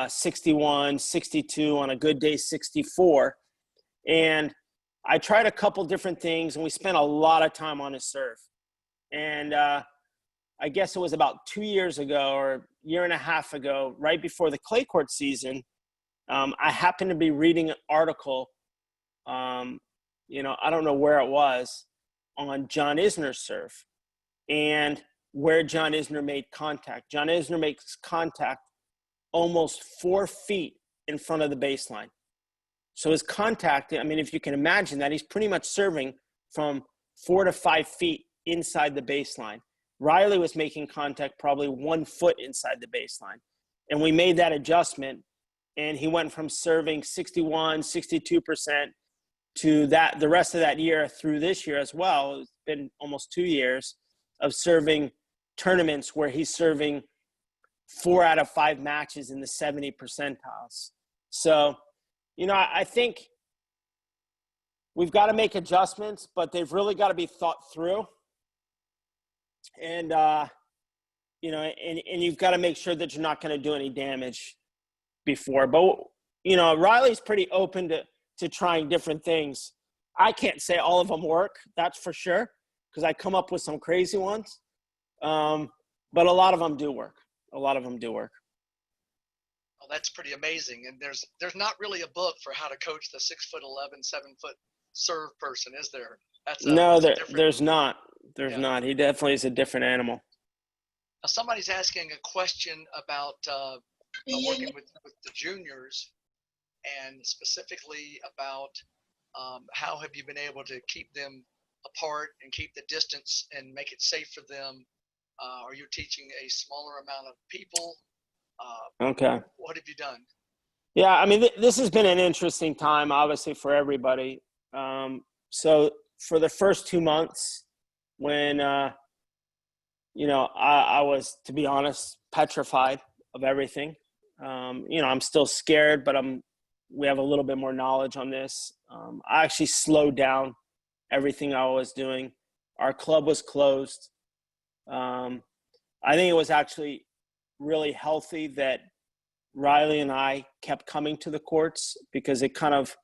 61, 62, on a good day 64. And I tried a couple different things, and we spent a lot of time on his serve. And I guess it was about 2 years ago or a year and a half ago, right before the clay court season, I happened to be reading an article, I don't know where it was, on John Isner's serve and where John Isner made contact. John Isner makes contact almost 4 feet in front of the baseline. So his contact, if you can imagine that, he's pretty much serving from 4 to 5 feet inside the baseline. Riley was making contact probably 1 foot inside the baseline. And we made that adjustment, and he went from serving 61, 62% to that the rest of that year through this year as well. It's been almost 2 years of serving tournaments where he's serving 4 out of 5 matches in the 70 percentiles. So, I think we've got to make adjustments, but they've really got to be thought through. And, and you've got to make sure that you're not going to do any damage before. But, Riley's pretty open to trying different things. I can't say all of them work, that's for sure, because I come up with some crazy ones. But a lot of them do work. Well, that's pretty amazing. And there's not really a book for how to coach the 6'11", 7-foot serve person, is there? There's not. There's not. He definitely is a different animal. Now, somebody's asking a question about working with the juniors, and specifically about how have you been able to keep them apart and keep the distance and make it safe for them? Are you teaching a smaller amount of people? Okay. What have you done? Yeah, this has been an interesting time, obviously, for everybody. So for the first 2 months, when I was, to be honest, petrified of everything. I'm still scared, but we have a little bit more knowledge on this. I actually slowed down everything I was doing. Our club was closed. I think it was actually really healthy that Riley and I kept coming to the courts, because it kind of,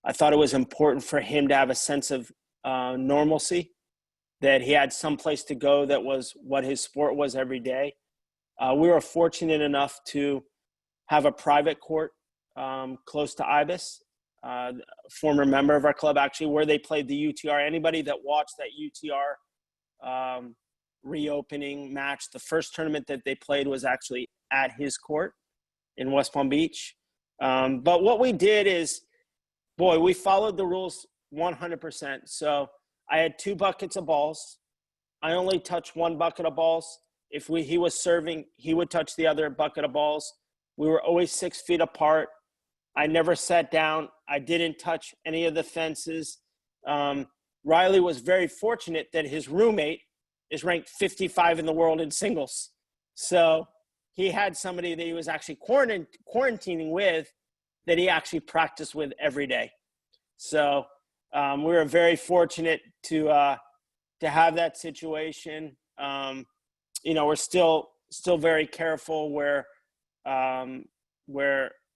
I thought it was important for him to have a sense of normalcy, that he had some place to go that was what his sport was every day. We were fortunate enough to have a private court close to IBIS, former member of our club, actually, where they played the UTR. Anybody that watched that UTR reopening match, the first tournament that they played was actually at his court in West Palm Beach. But what we did is, boy, we followed the rules 100%. So I had 2 buckets of balls. I only touched 1 bucket of balls. If he was serving, he would touch the other bucket of balls. We were always 6 feet apart. I never sat down. I didn't touch any of the fences. Riley was very fortunate that his roommate is ranked 55 in the world in singles. So he had somebody that he was actually quarantining with, that he actually practiced with every day. So we were very fortunate to have that situation. We're still very careful where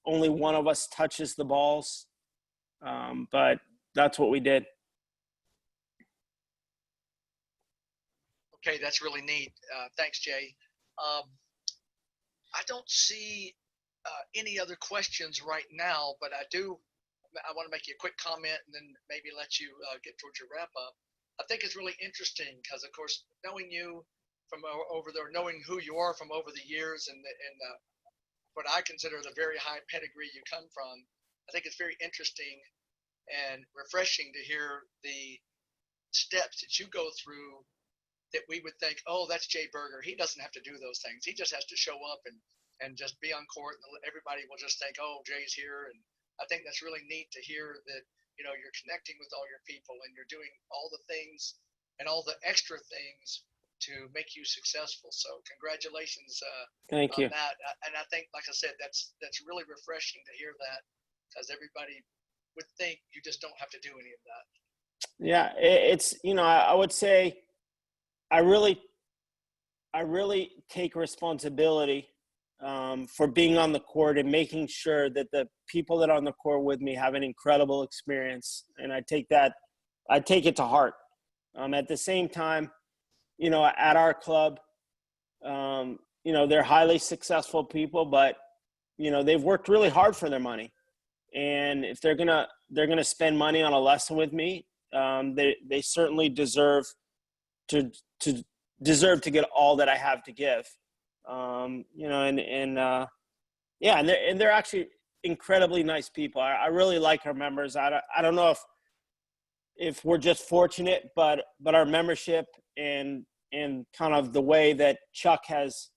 only one of us touches the balls. But that's what we did. Okay, that's really neat. Thanks, Jay. I don't see any other questions right now, but I want to make you a quick comment and then maybe let you get towards your wrap up. I think it's really interesting because, of course, knowing you from over there, knowing who you are from over the years and what I consider the very high pedigree you come from, I think it's very interesting and refreshing to hear the steps that you go through, that we would think, oh, that's Jay Berger. He doesn't have to do those things. He just has to show up and just be on court, and everybody will just think, oh, Jay's here. And I think that's really neat to hear that, you're connecting with all your people and you're doing all the things and all the extra things to make you successful. So congratulations Thank you. on that. And I think, like I said, that's really refreshing to hear that, because everybody would think you just don't have to do any of that. Yeah, it's, I would say I really take responsibility for being on the court and making sure that the people that are on the court with me have an incredible experience. And I take it to heart. At the same time, at our club, they're highly successful people, but, they've worked really hard for their money. And if they're gonna spend money on a lesson with me, they certainly deserve to get all that I have to give. And they're actually incredibly nice people. I really like our members. I don't know if we're just fortunate, but our membership and kind of the way that Chuck has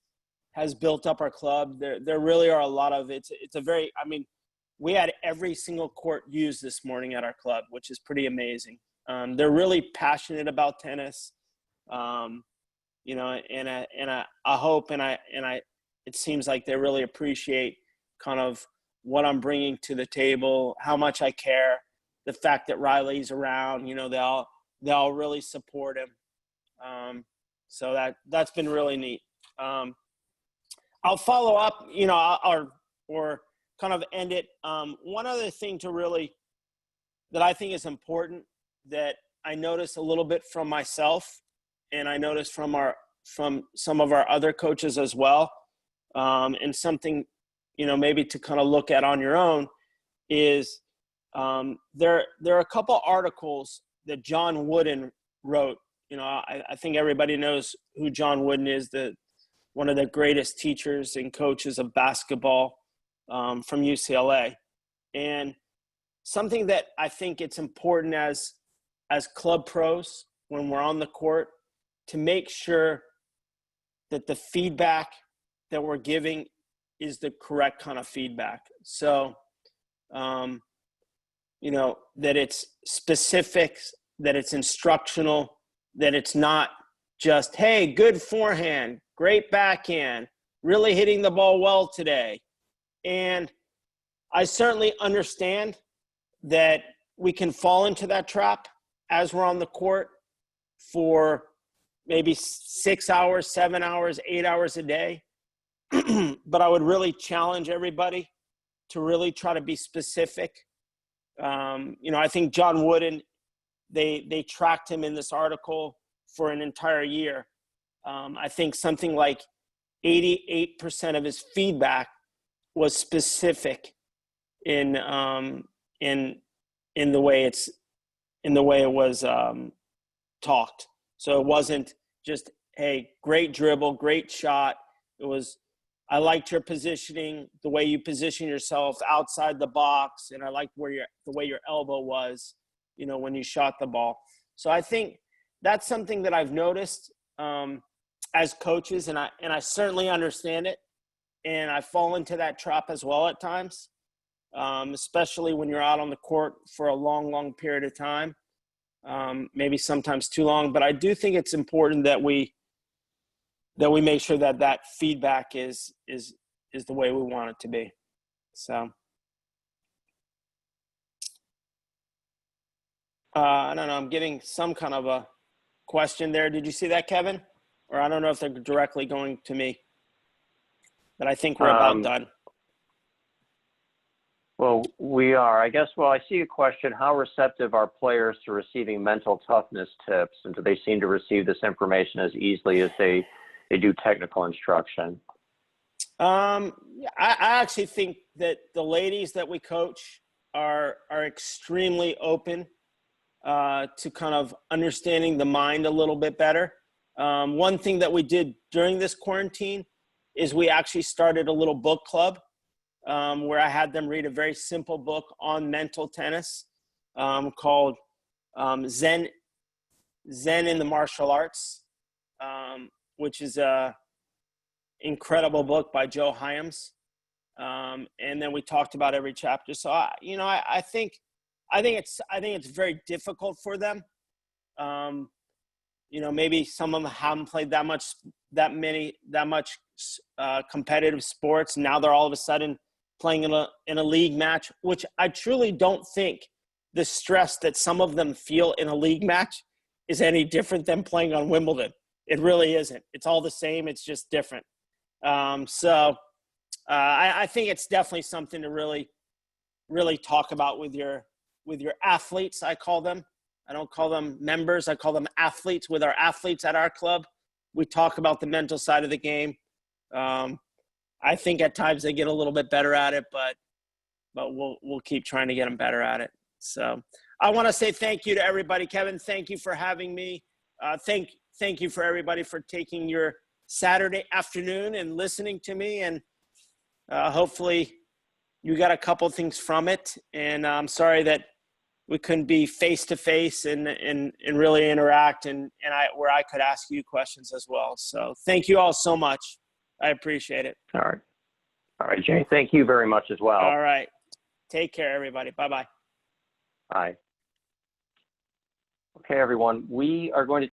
built up our club, there really are a lot of, it's a very, we had every single court used this morning at our club, which is pretty amazing. They're really passionate about tennis. I hope, it seems like they really appreciate kind of what I'm bringing to the table, how much I care, the fact that Riley's around, they all really support him. So that's been really neat. I'll follow up, or kind of end it. One other thing that I think is important, that I noticed a little bit from myself, and I noticed from some of our other coaches as well, and something, maybe to kind of look at on your own, is there are a couple articles that John Wooden wrote. I think everybody knows who John Wooden is, one of the greatest teachers and coaches of basketball from UCLA. And something that I think it's important as club pros, when we're on the court, to make sure that the feedback that we're giving is the correct kind of feedback. So, that it's specific, that it's instructional, that it's not just, hey, good forehand, great backhand, really hitting the ball well today. And I certainly understand that we can fall into that trap as we're on the court for maybe 6 hours, 7 hours, 8 hours a day. But I would really challenge everybody to really try to be specific. I think John Wooden, they tracked him in this article for an entire year. I think something like 88% of his feedback was specific in the way it was talked. So it wasn't just, hey, great dribble, great shot. It was, I liked your positioning, the way you position yourself outside the box, and I liked the way your elbow was, when you shot the ball. So I think that's something that I've noticed as coaches, and I certainly understand it, and I fall into that trap as well at times, especially when you're out on the court for a long, long period of time, maybe sometimes too long. But I do think it's important that we make sure that feedback is the way we want it to be. So I don't know. I'm getting some kind of a question there. Did you see that, Kevin? Or I don't know if they're directly going to me. But I think we're about done. Well, we are. I guess, I see a question. How receptive are players to receiving mental toughness tips? And do they seem to receive this information as easily as they do technical instruction? I actually think that the ladies that we coach are extremely open to kind of understanding the mind a little bit better. One thing that we did during this quarantine is we actually started a little book club where I had them read a very simple book on mental tennis called Zen in the Martial Arts, which is a incredible book by Joe Hyams. And then we talked about every chapter. So I think it's very difficult for them. Maybe some of them haven't played that much competitive sports. Now they're all of a sudden playing in a league match, which I truly don't think the stress that some of them feel in a league match is any different than playing on Wimbledon. It really isn't. It's all the same. It's just different. So I think it's definitely something to really, really talk about with your athletes. I call them. I don't call them members. I call them athletes. With our athletes at our club, we talk about the mental side of the game. I think at times they get a little bit better at it, but we'll keep trying to get them better at it. So I want to say thank you to everybody. Kevin, thank you for having me. Thank you for everybody for taking your Saturday afternoon and listening to me. And hopefully you got a couple things from it. And I'm sorry that we couldn't be face to face and really interact and where I could ask you questions as well. So thank you all so much. I appreciate it. All right, Jay. Thank you very much as well. All right. Take care, everybody. Bye-bye. Bye. Okay, everyone. We are going to